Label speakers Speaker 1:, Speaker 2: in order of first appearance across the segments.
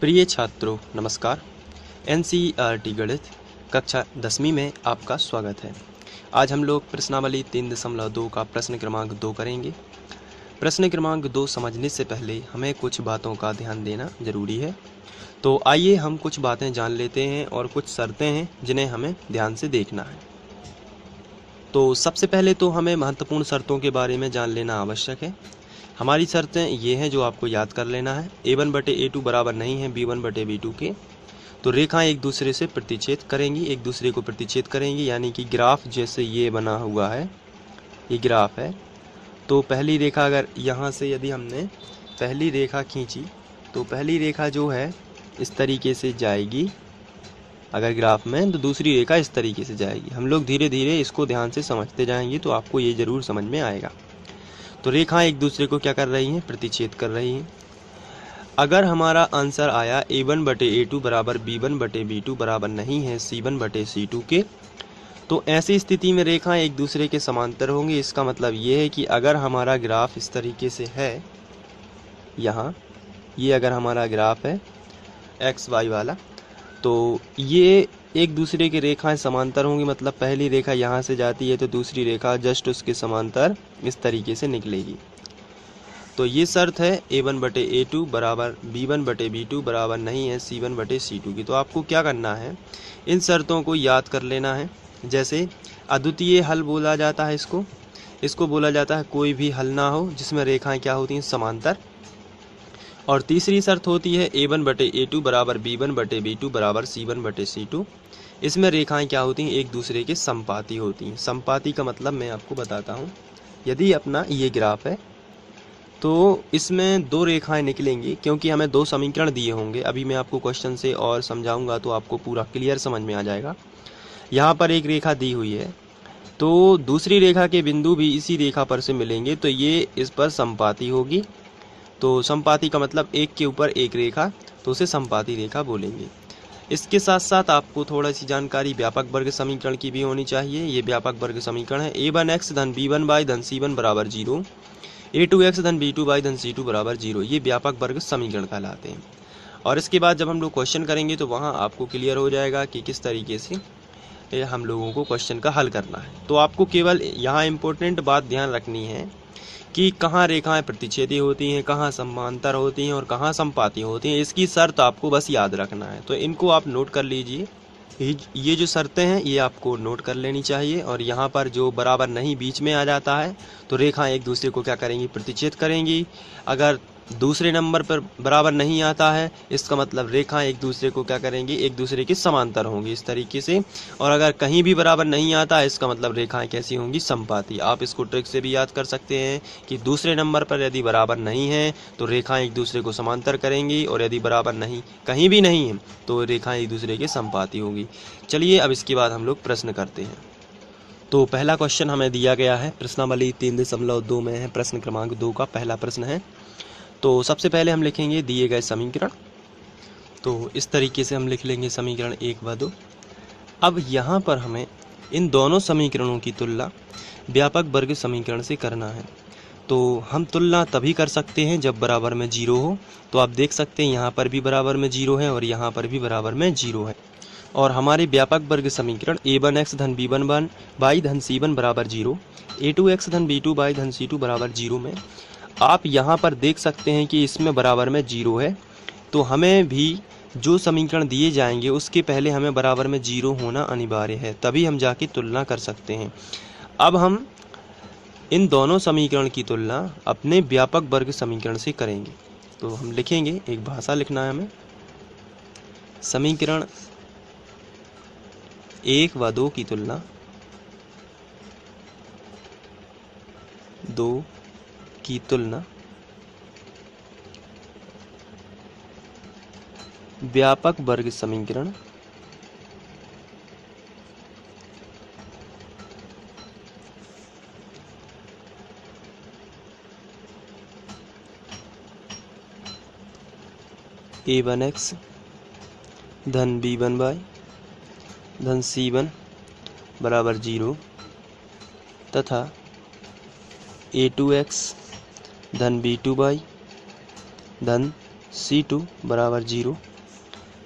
Speaker 1: प्रिय छात्रों नमस्कार। एनसीईआरटी गणित कक्षा 10वीं में आपका स्वागत है। आज हम लोग प्रश्नावली 3.2 का प्रश्न क्रमांक 2 करेंगे। प्रश्न क्रमांक 2 समझने से पहले हमें कुछ बातों का ध्यान देना जरूरी है। तो आइए हम कुछ बातें जान लेते हैं और कुछ शर्तें हैं जिन्हें हमें ध्यान से देखना है। तो सबसे पहले तो हमें महत्वपूर्ण शर्तों के बारे में जान लेना आवश्यक है। हमारी शर्तें ये हैं जो आपको याद कर लेना है। a1/a2 बराबर नहीं है b1/b2 के। तो रेखाएं एक दूसरे से प्रतिच्छेद करेंगी, एक दूसरे को प्रतिच्छेद करेंगी, यानी कि ग्राफ जैसे ये बना हुआ है, ये ग्राफ है। तो पहली रेखा अगर यहाँ से यदि हमने पहली रेखा खींची तो पहली रेखा जो है इस तरीके से जाएगी अगर ग्राफ में, तो दूसरी रेखा इस तरीके से जाएगी। हम लोग धीरे धीरे इसको ध्यान से समझते जाएंगे तो आपको ये ज़रूर समझ में आएगा। तो रेखाएं एक दूसरे को क्या कर रही हैं, प्रतिच्छेद कर रही हैं। अगर हमारा आंसर आया a1/a2 बराबर b1/b2 बराबर नहीं है c1/c2 के, तो ऐसी स्थिति में रेखाएं एक दूसरे के समांतर होंगी। इसका मतलब ये है कि अगर हमारा ग्राफ इस तरीके से है, यहाँ ये अगर हमारा ग्राफ है एक्स वाई वाला, तो ये एक दूसरे की रेखाएं समांतर होंगी। मतलब पहली रेखा यहाँ से जाती है तो दूसरी रेखा जस्ट उसके समांतर इस तरीके से निकलेगी। तो ये शर्त है a1/a2 बराबर b1/b2 बराबर नहीं है c1/c2 की। तो आपको क्या करना है, इन शर्तों को याद कर लेना है। जैसे अद्वितीय हल बोला जाता है इसको बोला जाता है कोई भी हल ना हो जिसमें रेखाएं क्या होती हैं, समांतर। और तीसरी शर्त होती है a1/a2 बराबर b1/b2 बराबर c1/c2। इसमें रेखाएं क्या होती हैं, एक दूसरे के समपाती होती हैं। समपाती का मतलब मैं आपको बताता हूँ। यदि अपना ये ग्राफ है तो इसमें दो रेखाएं निकलेंगी, क्योंकि हमें दो समीकरण दिए होंगे। अभी मैं आपको क्वेश्चन से और समझाऊंगा तो आपको पूरा क्लियर समझ में आ जाएगा। यहाँ पर एक रेखा दी हुई है तो दूसरी रेखा के बिंदु भी इसी रेखा पर से मिलेंगे, तो ये इस पर समपाती होगी। तो समपाती का मतलब एक के ऊपर एक रेखा, तो उसे समपाती रेखा बोलेंगे। इसके साथ साथ आपको थोड़ा सी जानकारी व्यापक वर्ग समीकरण की भी होनी चाहिए। ये व्यापक वर्ग समीकरण है a1x धन b1y धन c1 बराबर 0, a2x धन b2y धन c2 बराबर 0। ये व्यापक वर्ग समीकरण कहलाते हैं। और इसके बाद जब हम लोग क्वेश्चन करेंगे तो वहाँ आपको क्लियर हो जाएगा कि किस तरीके से हम लोगों को क्वेश्चन का हल करना है। तो आपको केवल यहाँ इम्पोर्टेंट बात ध्यान रखनी है कि कहाँ रेखाएं प्रतिच्छेदी होती हैं, कहाँ समांतर होती हैं और कहाँ समपाती होती हैं। इसकी शर्त आपको बस याद रखना है। तो इनको आप नोट कर लीजिए। ये जो शर्तें हैं ये आपको नोट कर लेनी चाहिए। और यहाँ पर जो बराबर नहीं बीच में आ जाता है तो रेखाएं एक दूसरे को क्या करेंगी, प्रतिच्छेद करेंगी। अगर दूसरे नंबर पर बराबर नहीं आता है, इसका मतलब रेखाएं एक दूसरे को क्या करेंगी, एक दूसरे के समांतर होंगी इस तरीके से। और अगर कहीं भी बराबर नहीं आता है, इसका मतलब रेखाएं कैसी होंगी, समपाती। आप इसको ट्रिक से भी याद कर सकते हैं कि दूसरे नंबर पर यदि बराबर नहीं है तो रेखाएं एक दूसरे को समांतर करेंगी, और यदि बराबर नहीं कहीं भी नहीं है तो रेखाएं एक दूसरे के समपाती होंगी। चलिए अब इसके बाद हम लोग प्रश्न करते हैं। तो पहला क्वेश्चन हमें दिया गया है, प्रश्नावली 3.2 में है। प्रश्न क्रमांक 2 का पहला प्रश्न है। तो सबसे पहले हम लिखेंगे दिए गए समीकरण। तो इस तरीके से हम लिख लेंगे समीकरण 1 व 2। अब यहाँ पर हमें इन दोनों समीकरणों की तुलना व्यापक वर्ग समीकरण से करना है। तो हम तुलना तभी कर सकते हैं जब बराबर में 0 हो। तो आप देख सकते हैं यहाँ पर भी बराबर में 0 है और यहाँ पर भी बराबर में 0 है। और हमारे व्यापक वर्ग समीकरण a1x धन b1y धन c1 बराबर 0, a2x धन b2y धन c2 बराबर 0 में आप यहाँ पर देख सकते हैं कि इसमें बराबर में 0 है। तो हमें भी जो समीकरण दिए जाएंगे उसके पहले हमें बराबर में 0 होना अनिवार्य है, तभी हम जाके तुलना कर सकते हैं। अब हम इन दोनों समीकरण की तुलना अपने व्यापक वर्ग समीकरण से करेंगे। तो हम लिखेंगे, एक भाषा लिखना है हमें, समीकरण 1 व 2 की तुलना 2 की तुलना व्यापक वर्ग समीकरण a1x धन b1y धन c1 बराबर 0 तथा a2x धन b2y धन c2 बराबर 0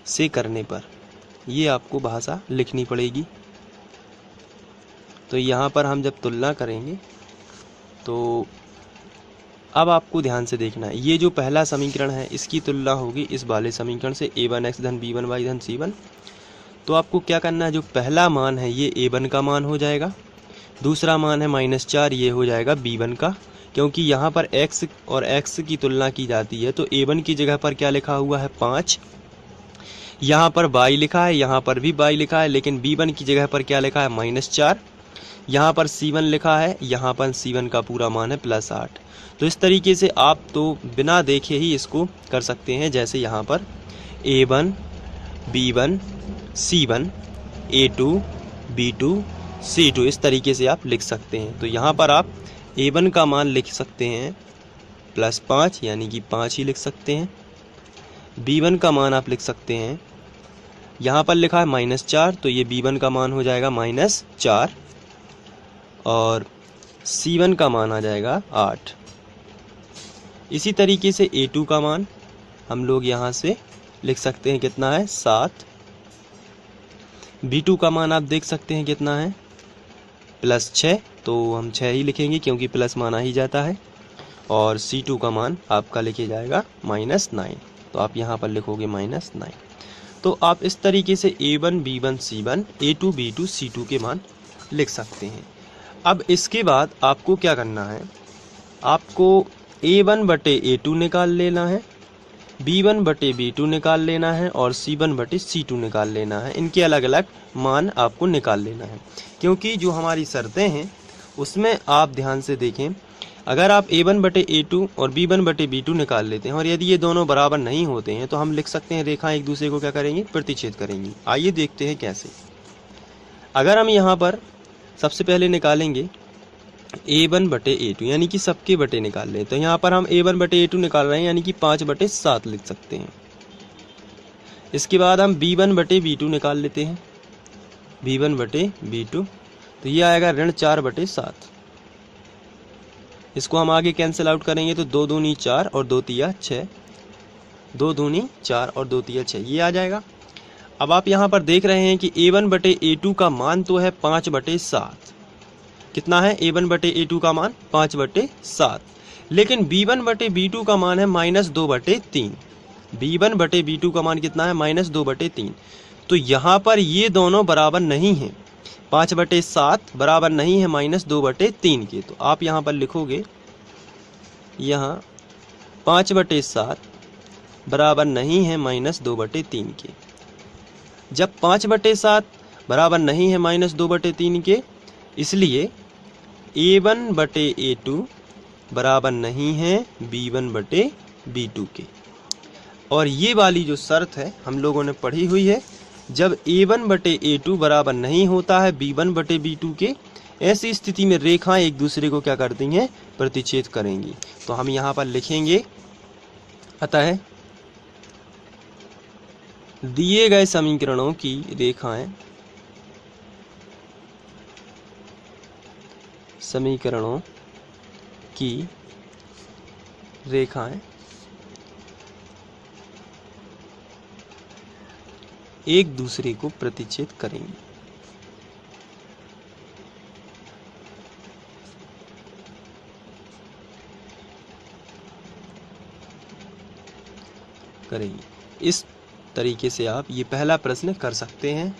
Speaker 1: से करने पर, ये आपको भाषा लिखनी पड़ेगी। तो यहाँ पर हम जब तुलना करेंगे तो अब आपको ध्यान से देखना है, ये जो पहला समीकरण है इसकी तुलना होगी इस वाले समीकरण से, a1x धन b1y धन c1। तो आपको क्या करना है, जो पहला मान है ये a1 का मान हो जाएगा, दूसरा मान है -4, ये हो जाएगा b1 का। क्योंकि यहाँ पर x और x की तुलना की जाती है तो a1 की जगह पर क्या लिखा हुआ है 5, यहाँ पर y लिखा है, यहाँ पर भी y लिखा है, लेकिन b1 की जगह पर क्या लिखा है -4, यहाँ पर c1 लिखा है, यहाँ पर c1 का पूरा मान है +8। तो इस तरीके से आप तो बिना देखे ही इसको कर सकते हैं। जैसे यहाँ पर a1 b1 c1 a2 b2 c2, इस तरीके से आप लिख सकते हैं। तो यहाँ पर आप a1 का मान लिख सकते हैं +5, यानी कि 5 ही लिख सकते हैं। b1 का मान आप लिख सकते हैं, यहाँ पर लिखा है -4, तो ये b1 का मान हो जाएगा -4, और c1 का मान आ जाएगा 8। इसी तरीके से a2 का मान हम लोग यहाँ से लिख सकते हैं, कितना है 7। b2 का मान आप देख सकते हैं कितना है +6, तो हम 6 ही लिखेंगे क्योंकि प्लस माना ही जाता है। और c2 का मान आपका लिखे जाएगा -9, तो आप यहाँ पर लिखोगे -9। तो आप इस तरीके से a1 b1 c1 a2 b2 c2 के मान लिख सकते हैं। अब इसके बाद आपको क्या करना है, आपको a1 बटे a2 निकाल लेना है, b1 बटे b2 निकाल लेना है, और c1 बटे c2 निकाल लेना है। इनके अलग अलग मान आपको निकाल लेना है, क्योंकि जो हमारी शर्तें हैं उसमें आप ध्यान से देखें, अगर आप a1 बटे a2 और b1 बटे b2 निकाल लेते हैं और यदि ये दोनों बराबर नहीं होते हैं तो हम लिख सकते हैं रेखा एक दूसरे को क्या करेंगी, प्रतिच्छेद करेंगी। आइए देखते हैं कैसे। अगर हम यहाँ पर सबसे पहले निकालेंगे a1 बटे a2, यानी कि सबके बटे निकाल लें, तो यहाँ पर हम a1 बटे a2 निकाल रहे हैं, यानी कि 5 बटे 7 लिख सकते हैं। इसके बाद हम b1 बटे b2 निकाल लेते हैं, b1 बटे b2, तो ये आएगा -4 बटे 7। इसको हम आगे कैंसिल आउट करेंगे तो 2 दूनी 4 और 2 तिया 6, 2 दूनी 4 और 2 तिया 6, ये आ जाएगा। अब आप यहाँ पर देख रहे हैं कि a1 बटे a2 का मान तो है 5 बटे 7, कितना है a1 बटे a2 का मान 5 बटे 7, लेकिन b1 बटे b2 का मान है -2 बटे 3। b1 बटे b2 का मान कितना है -2 बटे 3। तो यहाँ पर ये दोनों बराबर नहीं हैं, 5 बटे 7 बराबर नहीं है -2 बटे 3 के। तो आप यहाँ पर लिखोगे, यहाँ 5 बटे 7 बराबर नहीं है -2 बटे 3 के। जब 5 बटे 7 बराबर नहीं है -2 बटे 3 के, इसलिए a1 बटे a2 बराबर नहीं है b1 बटे b2 के। और ये वाली जो शर्त है हम लोगों ने पढ़ी हुई है, जब a1 बटे a2 बराबर नहीं होता है b1 बटे b2 के, ऐसी स्थिति में रेखाएं एक दूसरे को क्या करती हैं, प्रतिच्छेद करेंगी। तो हम यहाँ पर लिखेंगे, अतः दिए गए समीकरणों की रेखाएं, समीकरणों की रेखाएं एक दूसरे को प्रतिच्छेद करेंगी। इस तरीके से आप ये पहला प्रश्न कर सकते हैं।